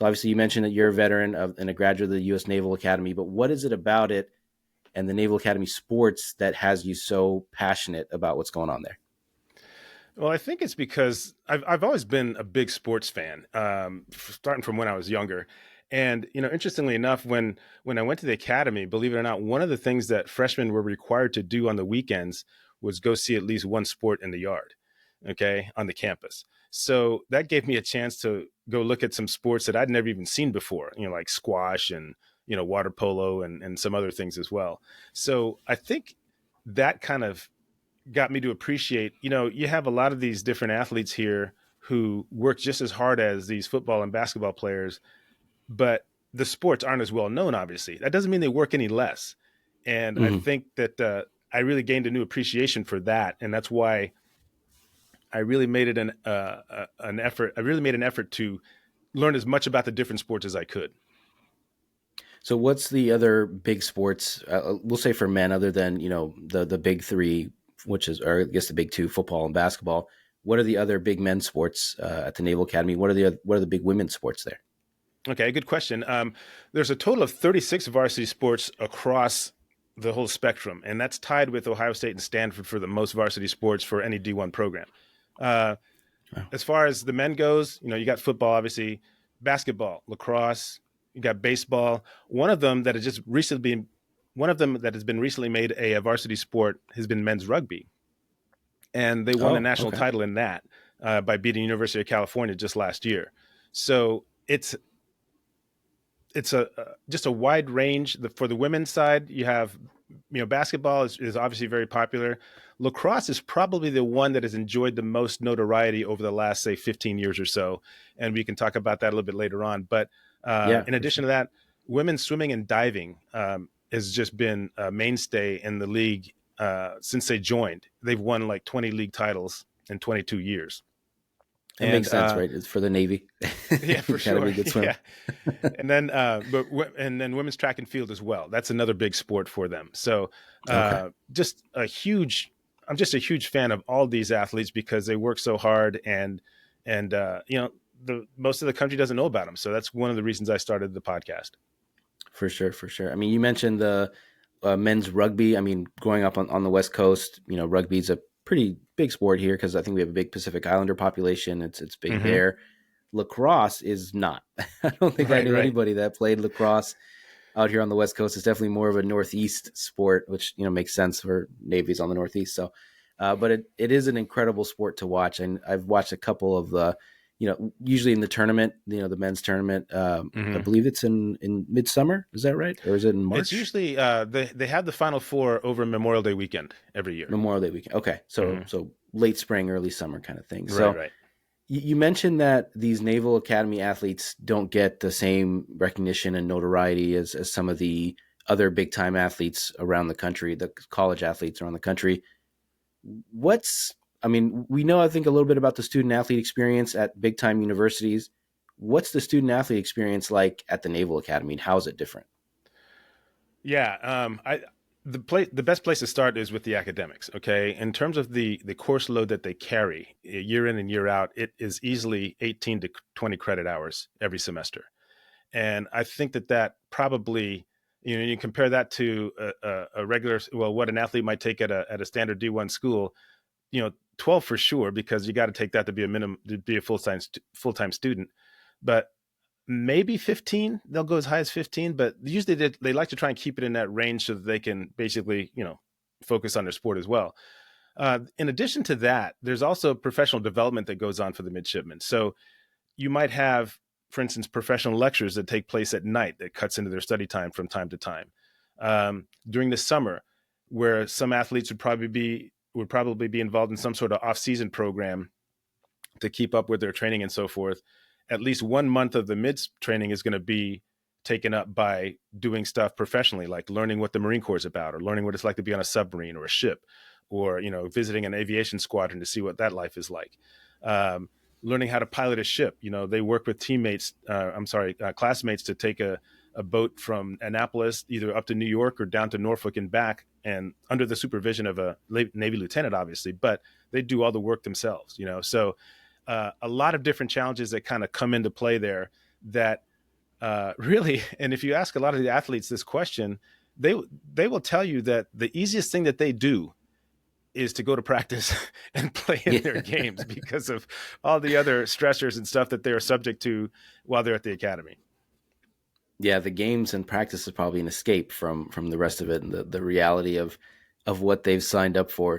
So obviously you mentioned that you're a veteran and a graduate of the U.S. Naval Academy, but what is it about it and the Naval Academy sports that has you so passionate about what's going on there? Well, I think it's because I've always been a big sports fan, starting from when I was younger. And interestingly enough, when I went to the academy, believe it or not, one of the things that freshmen were required to do on the weekends was go see at least one sport in the yard, okay, on the campus. So that gave me a chance to go look at some sports that I'd never even seen before, like squash and water polo and some other things as well. So I think that kind of got me to appreciate, you have a lot of these different athletes here who work just as hard as these football and basketball players, but the sports aren't as well known, obviously. That doesn't mean they work any less. And I Mm-hmm. think that I really gained a new appreciation for that. And that's why I really made it an effort. I really made an effort to learn as much about the different sports as I could. So what's the other big sports, we'll say for men, other than, the big three, which is, or I guess the big two, football and basketball. What are the other big men's sports at the Naval Academy? What are the big women's sports there? Okay, good question. There's a total of 36 varsity sports across the whole spectrum, and that's tied with Ohio State and Stanford for the most varsity sports for any D1 program. Uh, Wow. as far as the men goes, you got football, obviously, basketball, lacrosse, you got baseball. One of them that has been recently made a varsity sport has been men's rugby, and they won a Oh, national okay. title in that by beating University of California just last year. So it's just a wide range. For the women's side, you have basketball is obviously very popular. Lacrosse is probably the one that has enjoyed the most notoriety over the last, say, 15 years or so, and we can talk about that a little bit later on. But Yeah, in for addition sure. to that, women's swimming and diving has just been a mainstay in the league since they joined. They've won like 20 league titles in 22 years. It And makes sense, right? It's for the Navy. yeah, for You got to be sure. a good swimmer. Yeah. And then women's track and field as well. That's another big sport for them. So Okay. just a huge, I'm just a huge fan of all these athletes because they work so hard and the most of the country doesn't know about them. So that's one of the reasons I started the podcast. For sure, for sure. I mean, you mentioned the men's rugby. I mean, growing up on the West Coast, rugby is a pretty big sport here because I think we have a big Pacific Islander population. It's big Hmm. there. Lacrosse is not. I don't think I Right, knew right. anybody that played lacrosse out here on the West Coast. It's definitely more of a Northeast sport, which makes sense for Navy's on the Northeast. So, but it is an incredible sport to watch, and I've watched a couple of the, usually in the tournament, the men's tournament. I Hmm. believe it's in midsummer. Is that right, or is it in It's March? usually they have the Final Four over Memorial Day weekend every year. Memorial Day weekend. Okay, so Hmm. late spring, early summer kind of thing. Right, So right. you mentioned that these Naval Academy athletes don't get the same recognition and notoriety as some of the other big time athletes around the country, the college athletes around the country. I mean, we know, I think, a little bit about the student athlete experience at big time universities. What's the student athlete experience like at the Naval Academy, and how is it different? Yeah, I the best place to start is with the academics. Okay, in terms of the course load that they carry year in and year out, it is easily 18 to 20 credit hours every semester, and I think that probably you compare that to a regular, well, what an athlete might take at a standard D1 school, 12 for sure, because you got to take that to be a minimum to be a full time student, but maybe 15. They'll go as high as 15, but usually they like to try and keep it in that range so that they can basically, focus on their sport as well. In addition to that, there's also professional development that goes on for the midshipmen. So you might have, for instance, professional lectures that take place at night that cuts into their study time from time to time. During the summer, where some athletes would probably be involved in some sort of off-season program to keep up with their training and so forth. At least 1 month of the mids training is going to be taken up by doing stuff professionally, like learning what the Marine Corps is about, or learning what it's like to be on a submarine or a ship, or visiting an aviation squadron to see what that life is like. Um, Learning how to pilot a ship. They work with teammates. Classmates to take a boat from Annapolis either up to New York or down to Norfolk and back, and under the supervision of a Navy lieutenant, obviously, but they do all the work themselves. So a lot of different challenges that kind of come into play there that Really, and if you ask a lot of the athletes this question, they they will tell you that the easiest thing that they do is to go to practice and play in Yeah. their games because of all the other stressors and stuff that they're subject to while they're at the academy. Yeah, the games and practice is probably an escape from the rest of it and the reality of what they've signed up for.